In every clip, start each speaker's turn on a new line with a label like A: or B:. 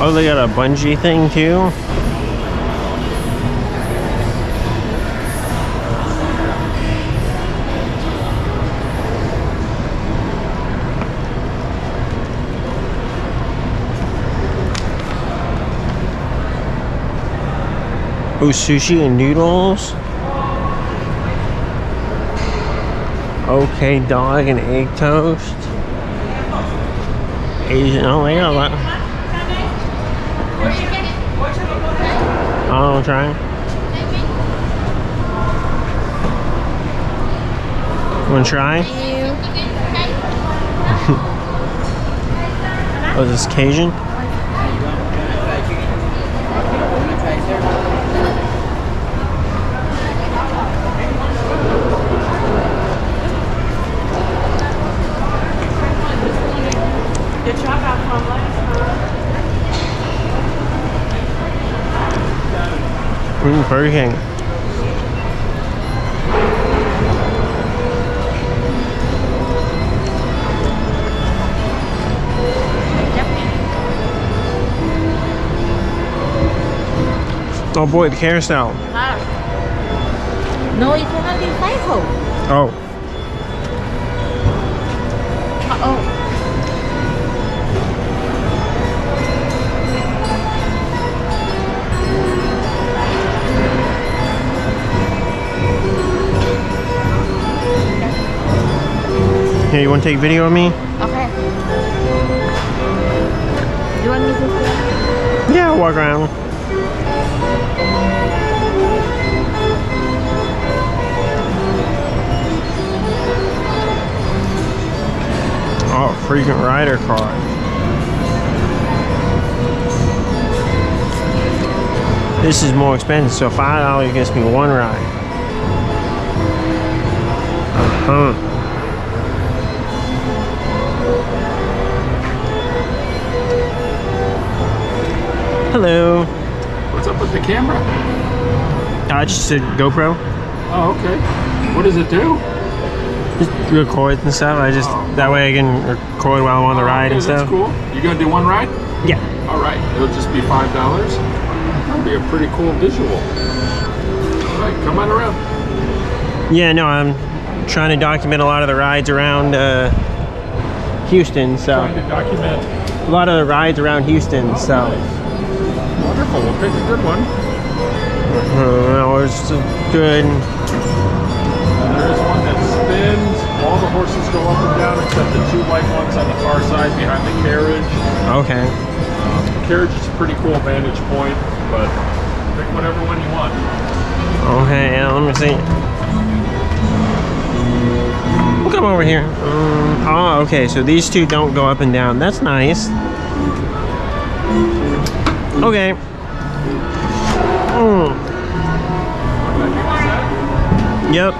A: Oh, they got a bungee thing too. Oh, sushi and noodles. Okay, dog and egg toast. Asian. Oh, they got a lot. I'll try. Want to try? Oh, is this Cajun? Burger King. Oh boy, the carousel.
B: No, it's only 5 hole.
A: Oh.
B: Oh.
A: Hey, you want to take video of me?
B: Okay. You want me to?
A: Yeah, I'll walk around. Oh, frequent rider car. This is more expensive, so $5 gets me one ride. Uh-huh. Hello.
C: What's up with the camera?
A: Just a GoPro.
C: Oh, okay. What does it do?
A: Just record and stuff. That way I can record while I'm on the ride and stuff.
C: That's cool. You gonna do one ride?
A: Yeah.
C: All right. It'll just be $5. That'll be a pretty cool visual. All right, come on around.
A: Yeah, no, I'm trying to document a lot of the rides around Houston. So
C: Trying to document.
A: a lot of the rides around Houston. So.
C: Nice. Wonderful. We'll pick a good one.
A: No, it's good.
C: There's one that spins. All the horses go up and down except the 2 white ones on the far side behind the carriage.
A: Okay.
C: The carriage is a pretty cool vantage point, but pick whatever one you want.
A: Okay, yeah, let me see. We'll come over here. Oh, okay, so these two don't go up and down. That's nice. Okay. Yep.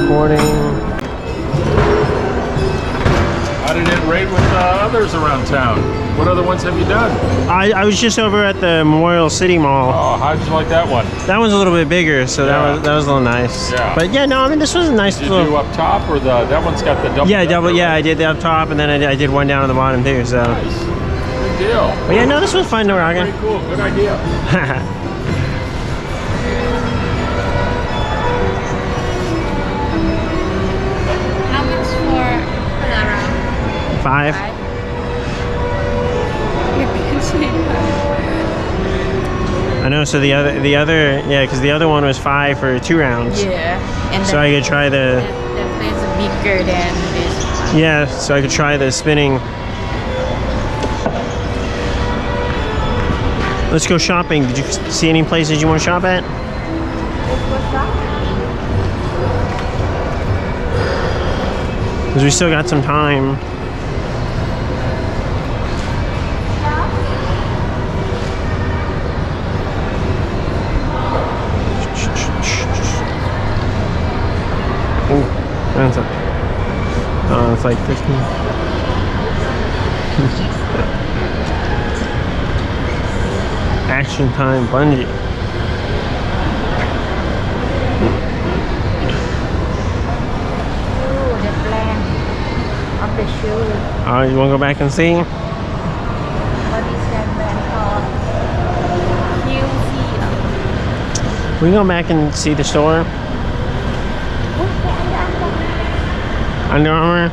A: Recording.
C: How did it rate with others around town? What other ones have you done?
A: I was just over at the Memorial City Mall.
C: Oh, how did you like that one?
A: That one's a little bit bigger, so
C: Yeah.
A: that was a little nice.
C: Yeah.
A: But yeah, no, I mean this was a nice
C: Did you
A: little.
C: do up top or that one's got the double?
A: Yeah, double.
C: decker,
A: Yeah,
C: right?
A: I did the up top, and then I did one down on the bottom too. So.
C: Nice. Good deal.
A: But yeah, no, this was fun to rock
C: Very cool. Good idea.
B: How much for around?
A: 5. I know. So the other, yeah, because the other one was 5 for 2 rounds.
B: Yeah. And
A: So I could try the.
B: the place is bigger than this one.
A: Yeah, so I could try the spinning. Let's go shopping. Did you see any places you want to shop at? Because we still got some time. Oh, that's a. Oh, it's like 15. Action time bungee.
B: Oh, the
A: You want to go back and see?
B: What is that brand called? QC.
A: We can go back and see the store. Under Armour.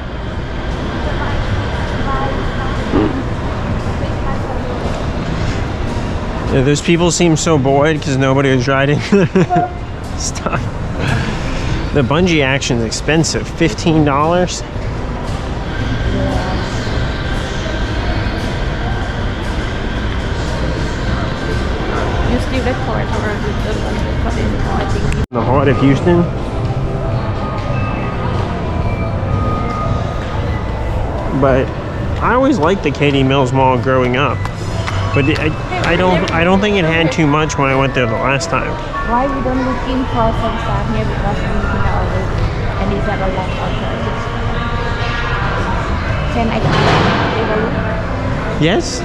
A: Yeah, those people seem so bored because nobody was riding stuff. The bungee action is expensive, $15.
B: You still record or
A: The heart of Houston. But I always liked the Katy Mills Mall growing up. But I don't think it had too much when I went there the last time.
B: Why we don't looking for some stuff here because we think already and these are a lot of alternatives. Can I take a look?
A: Yes?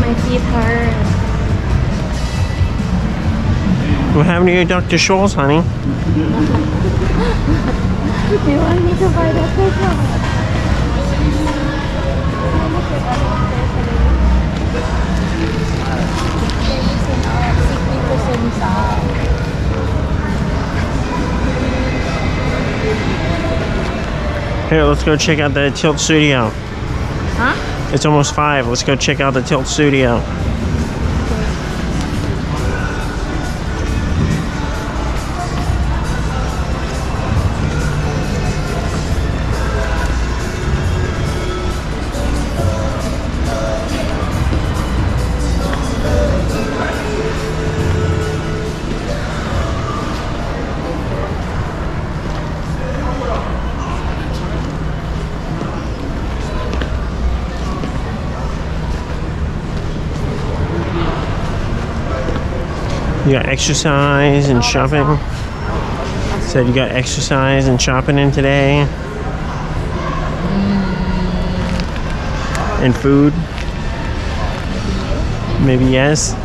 B: My feet hurt.
A: What happened to your Dr. Scholl's, honey?
B: You want me to buy that paper?
A: Here, let's go check out the Tilt Studio.
B: Huh?
A: It's almost 5. Let's go check out the Tilt Studio. You got exercise and shopping. Said you got exercise and shopping in today. And food. Maybe yes.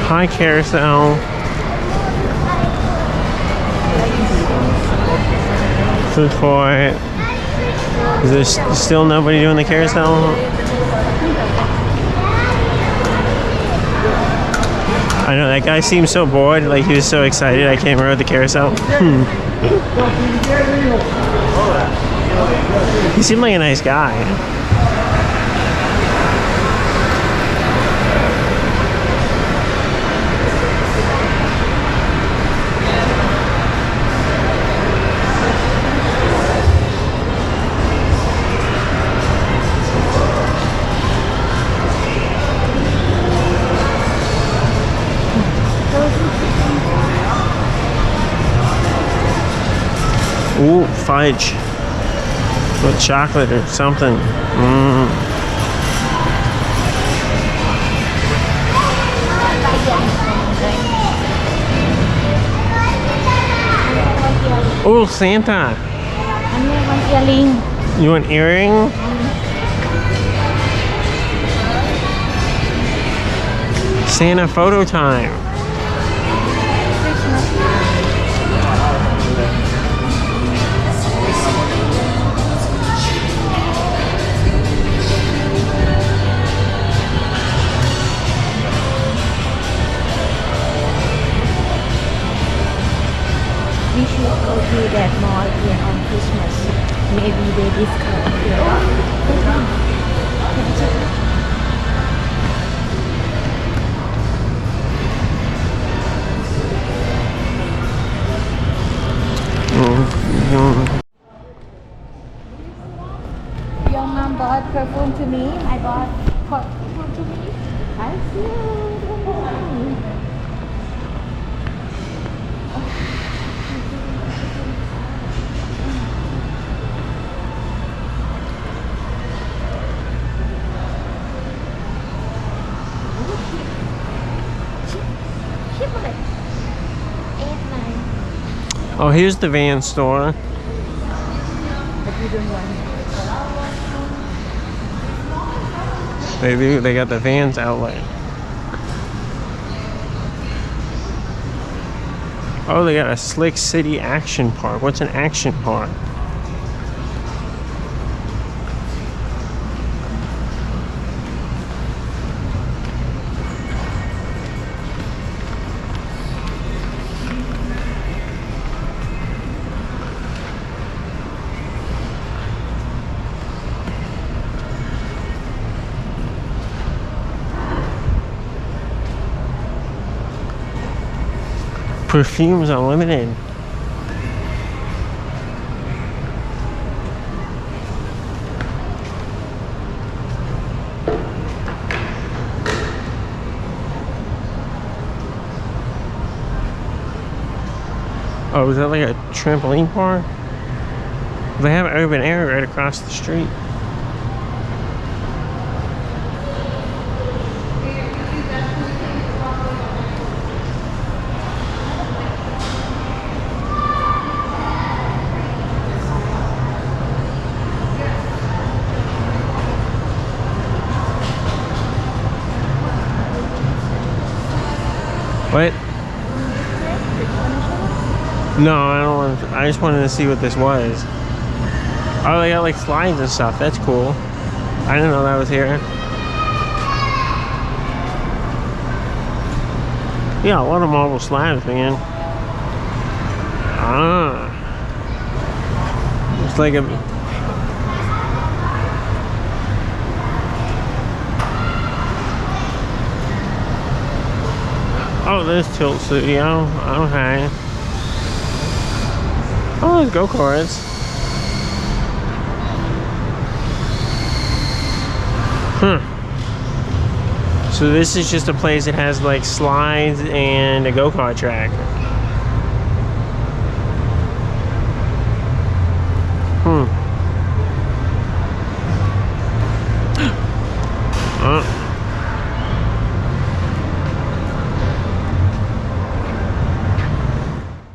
A: Hi, Carousel. Food court. Is there still nobody doing the carousel? I know, that guy seemed so bored, like he was so excited I came over the carousel. He seemed like a nice guy. Ooh, fudge. With chocolate or something. Oh, Santa. You want earring? Santa photo time.
B: We should go to that mall here on Christmas. Maybe they discount here. Your mom bought perfume to me. I bought perfume to me. I feel.
A: Oh, here's the van store.
B: But you don't want it.
A: Maybe they got the Vans outlet. Oh, they got a Slick City Action Park. What's an action park? Perfumes Unlimited. Oh, is that like a trampoline park? They have open air right across the street. What? No, I don't want to, I just wanted to see what this was. Oh, they got like slides and stuff. That's cool. I didn't know that was here. Yeah, a lot of marble slabs, man. Ah. It's like a... Oh, there's Tilt Studio. Okay. Oh, there's go-karts. Huh. So this is just a place that has like slides and a go-kart track.